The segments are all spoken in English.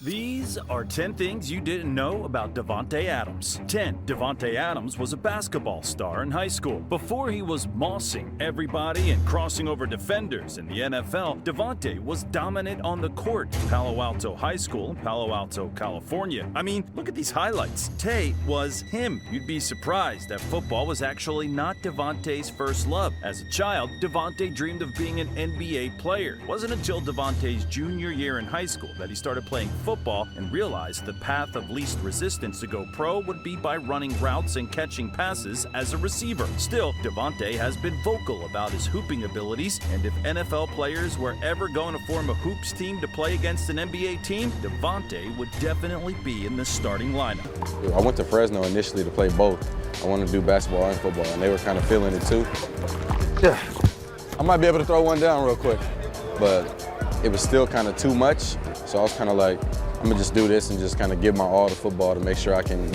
These are 10 things you didn't know about Davante Adams. 10. Davante Adams was a basketball star in high school. Before he was mossing everybody and crossing over defenders in the NFL, Davante was dominant on the court in Palo Alto High School in Palo Alto, California. I mean, look at these highlights. Tay was him. You'd be surprised that football was actually not Davante's first love. As a child, Davante dreamed of being an NBA player. It wasn't until Davante's junior year in high school that he started playing football and realized the path of least resistance to go pro would be by running routes and catching passes as a receiver. Still, Davante has been vocal about his hooping abilities, and if NFL players were ever going to form a hoops team to play against an NBA team, Davante would definitely be in the starting lineup. I went to Fresno initially to play both. I wanted to do basketball and football, and they were kind of feeling it too. Yeah, I might be able to throw one down real quick, but it was still kind of too much. So I was kind of like, I'm gonna just do this and just kind of give my all to football to make sure I can,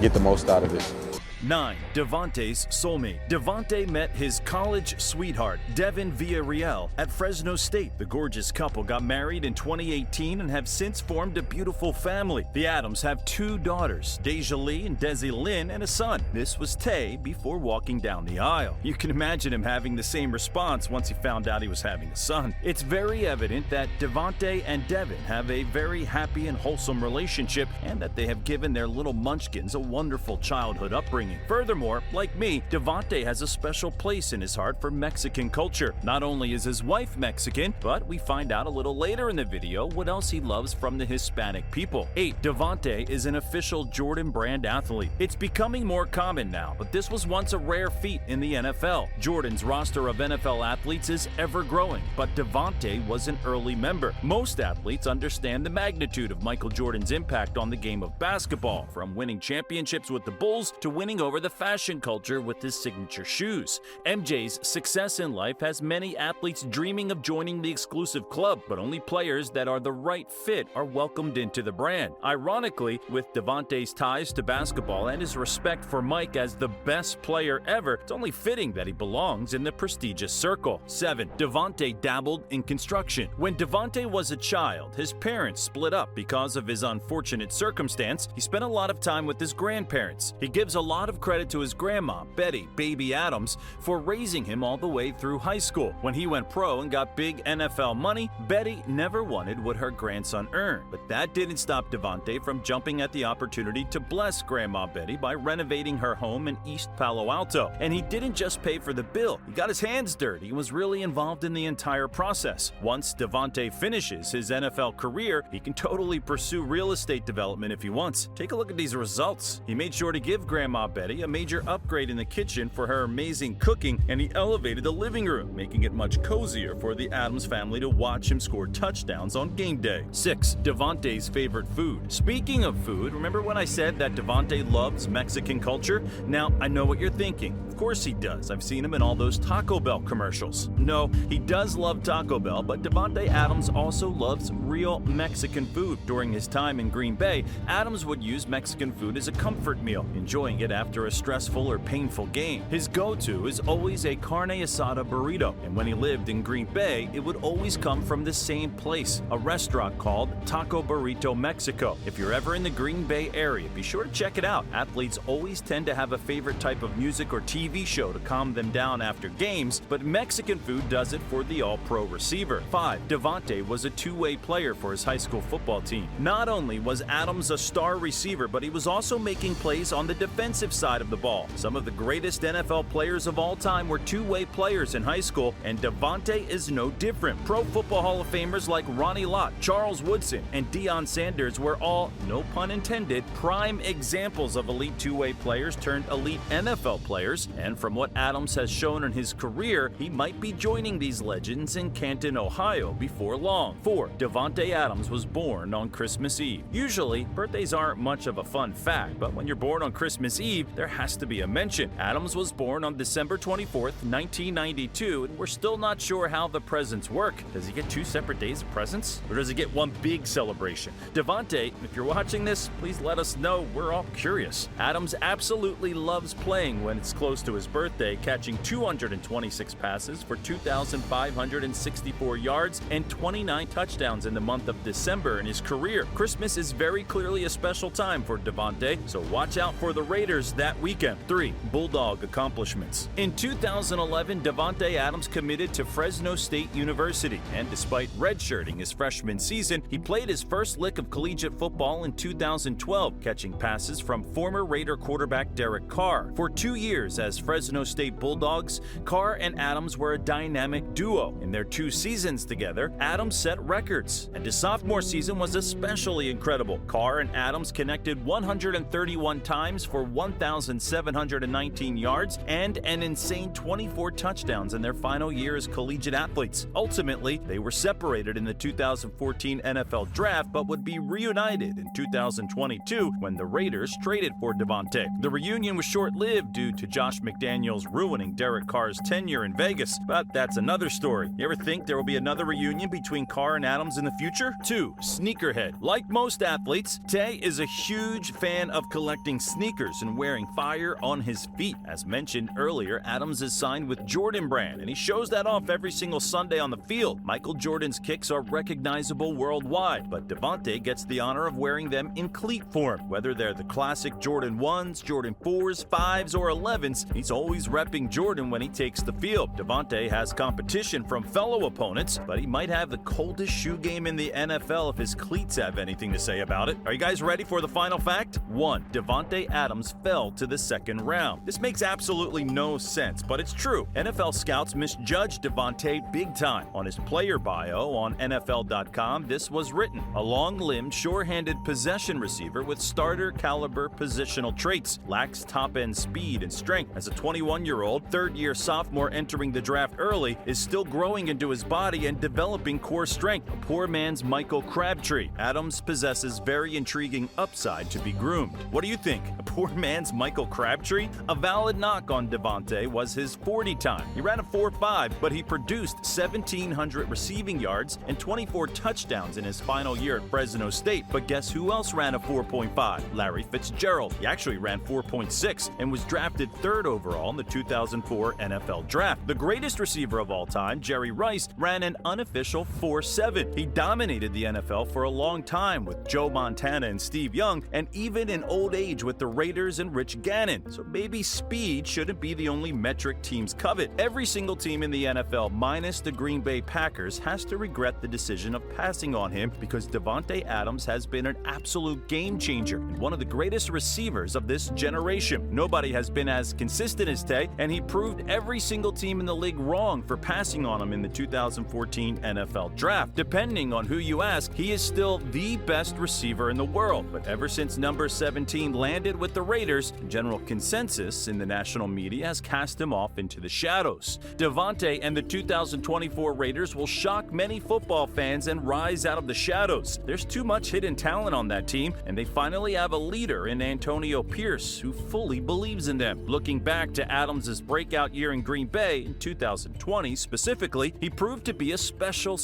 get the most out of it. 9. Davante's soulmate. Davante met his college sweetheart, Devin Villarreal, at Fresno State. The gorgeous couple got married in 2018 and have since formed a beautiful family. The Adams have 2 daughters, Deja Lee and Desi Lynn, and a son. This was Tay before walking down the aisle. You can imagine him having the same response once he found out he was having a son. It's very evident that Davante and Devin have a very happy and wholesome relationship, and that they have given their little munchkins a wonderful childhood upbringing. Furthermore, like me, Davante has a special place in his heart for Mexican culture. Not only is his wife Mexican, but we find out a little later in the video what else he loves from the Hispanic people. 8. Davante is an official Jordan brand athlete. It's becoming more common now, but this was once a rare feat in the NFL. Jordan's roster of NFL athletes is ever growing, but Davante was an early member. Most athletes understand the magnitude of Michael Jordan's impact on the game of basketball, from winning championships with the Bulls to winning over the fashion culture with his signature shoes. MJ's success in life has many athletes dreaming of joining the exclusive club, but only players that are the right fit are welcomed into the brand. Ironically, with Davante's ties to basketball and his respect for Mike as the best player ever, it's only fitting that he belongs in the prestigious circle. 7. Davante dabbled in construction. When Davante was a child, his parents split up because of his unfortunate circumstance. He spent a lot of time with his grandparents. He gives a lot of credit to his grandma, Betty "Baby" Adams, for raising him all the way through high school. When he went pro and got big NFL money, Betty never wanted what her grandson earned. But that didn't stop Davante from jumping at the opportunity to bless Grandma Betty by renovating her home in East Palo Alto. And he didn't just pay for the bill. He got his hands dirty and was really involved in the entire process. Once Davante finishes his NFL career, he can totally pursue real estate development if he wants. Take a look at these results. He made sure to give Grandma Betty a major upgrade in the kitchen for her amazing cooking, and he elevated the living room, making it much cozier for the Adams family to watch him score touchdowns on game day. 6. Davante's favorite food. Speaking of food, remember when I said that Davante loves Mexican culture? Now, I know what you're thinking. Of course he does. I've seen him in all those Taco Bell commercials. No, he does love Taco Bell, but Davante Adams also loves real Mexican food. During his time in Green Bay, Adams would use Mexican food as a comfort meal, enjoying it after a stressful or painful game. His go-to is always a carne asada burrito, and when he lived in Green Bay, it would always come from the same place, a restaurant called Taco Burrito Mexico. If you're ever in the Green Bay area, be sure to check it out. Athletes always tend to have a favorite type of music or TV show to calm them down after games, but Mexican food does it for the all-pro receiver. 5. Davante was a two-way player for his high school football team. Not only was Adams a star receiver, but he was also making plays on the defensive side of the ball. Some of the greatest NFL players of all time were two-way players in high school, and Davante is no different. Pro Football Hall of Famers like Ronnie Lott, Charles Woodson, and Deion Sanders were all, no pun intended, prime examples of elite two-way players turned elite NFL players, and from what Adams has shown in his career, he might be joining these legends in Canton, Ohio before long. 4. Davante Adams was born on Christmas Eve. Usually, birthdays aren't much of a fun fact, but when you're born on Christmas Eve, there has to be a mention. Adams was born on December 24th, 1992, and we're still not sure how the presents work. Does he get 2 separate days of presents? Or does he get one big celebration? Davante, if you're watching this, please let us know. We're all curious. Adams absolutely loves playing when it's close to to his birthday, catching 226 passes for 2,564 yards and 29 touchdowns in the month of December in his career. Christmas is very clearly a special time for Davante, so watch out for the Raiders that weekend. 3. Bulldog accomplishments. In 2011, Davante Adams committed to Fresno State University, and despite redshirting his freshman season, he played his first lick of collegiate football in 2012, catching passes from former Raider quarterback Derek Carr. For 2 years as Fresno State Bulldogs, Carr and Adams were a dynamic duo. In their 2 seasons together, Adams set records, and his sophomore season was especially incredible. Carr and Adams connected 131 times for 1,719 yards and an insane 24 touchdowns in their final year as collegiate athletes. Ultimately, they were separated in the 2014 NFL Draft, but would be reunited in 2022 when the Raiders traded for Davante. The reunion was short-lived due to Josh McDaniels ruining Derek Carr's tenure in Vegas, but that's another story. You ever think there will be another reunion between Carr and Adams in the future? 2. Sneakerhead. Like most athletes, Tay is a huge fan of collecting sneakers and wearing fire on his feet. As mentioned earlier, Adams is signed with Jordan Brand, and he shows that off every single Sunday on the field. Michael Jordan's kicks are recognizable worldwide, but Davante gets the honor of wearing them in cleat form. Whether they're the classic Jordan 1s, Jordan 4s, 5s, or 11s, he's always repping Jordan when he takes the field. Davante has competition from fellow opponents, but he might have the coldest shoe game in the NFL if his cleats have anything to say about it. Are you guys ready for the final fact? 1. Davante Adams fell to the second round. This makes absolutely no sense, but it's true. NFL scouts misjudged Davante big time. On his player bio on NFL.com, this was written: a long-limbed, sure-handed possession receiver with starter-caliber positional traits, lacks top-end speed and strength. As a 21-year-old, third-year sophomore entering the draft early, is still growing into his body and developing core strength. A poor man's Michael Crabtree. Adams possesses very intriguing upside to be groomed. What do you think? A poor man's Michael Crabtree? A valid knock on Davante was his 40 time. He ran a 4.5, but he produced 1,700 receiving yards and 24 touchdowns in his final year at Fresno State. But guess who else ran a 4.5? Larry Fitzgerald. He actually ran 4.6 and was drafted 3rd overall in the 2004 NFL Draft. The greatest receiver of all time, Jerry Rice, ran an unofficial 4.7. He dominated the NFL for a long time with Joe Montana and Steve Young, and even in old age with the Raiders and Rich Gannon. So maybe speed shouldn't be the only metric teams covet. Every single team in the NFL, minus the Green Bay Packers, has to regret the decision of passing on him because Davante Adams has been an absolute game changer and one of the greatest receivers of this generation. Nobody has been as consistent as Tay, and he proved every single team in the league wrong for passing on him in the 2014 NFL Draft. Depending on who you ask, he is still the best receiver in the world, but ever since number 17 landed with the Raiders, general consensus in the national media has cast him off into the shadows. Davante and the 2024 Raiders will shock many football fans and rise out of the shadows. There's too much hidden talent on that team, and they finally have a leader in Antonio Pierce who fully believes in them. Looking back to Adams' breakout year in Green Bay in 2020 specifically, he proved to be a special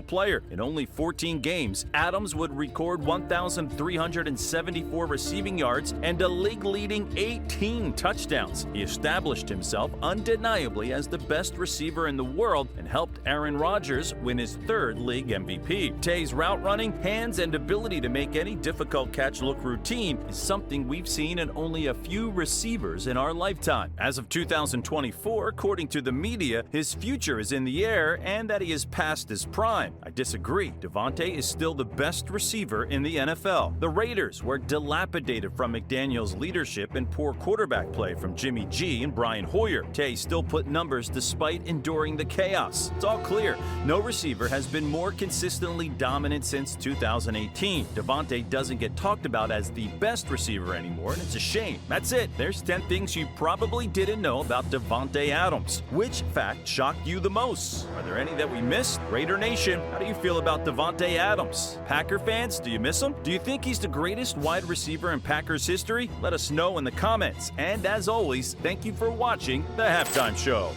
player. In only 14 games, Adams would record 1,374 receiving yards and a league-leading 18 touchdowns. He established himself undeniably as the best receiver in the world and helped Aaron Rodgers win his 3rd league MVP. Tay's route running, hands, and ability to make any difficult catch look routine is something we've seen in only a few receivers in our lifetime. As of 2024, according to the media, his future is in the air and that he is past his prime. I disagree. Davante is still the best receiver in the NFL. The Raiders were dilapidated from McDaniels' leadership and poor quarterback play from Jimmy G and Brian Hoyer. Tay still put numbers despite enduring the chaos. It's all clear. No receiver has been more consistently dominant since 2018. Davante doesn't get talked about as the best receiver anymore, and it's a shame. That's it. There's 10 things you probably didn't know about Davante Adams. Which fact shocked you the most? Are there any that we missed? Raider Nation, how do you feel about Davante Adams? Packer fans, do you miss him? Do you think he's the greatest wide receiver in Packers history? Let us know in the comments. And as always, thank you for watching The Halftime Show.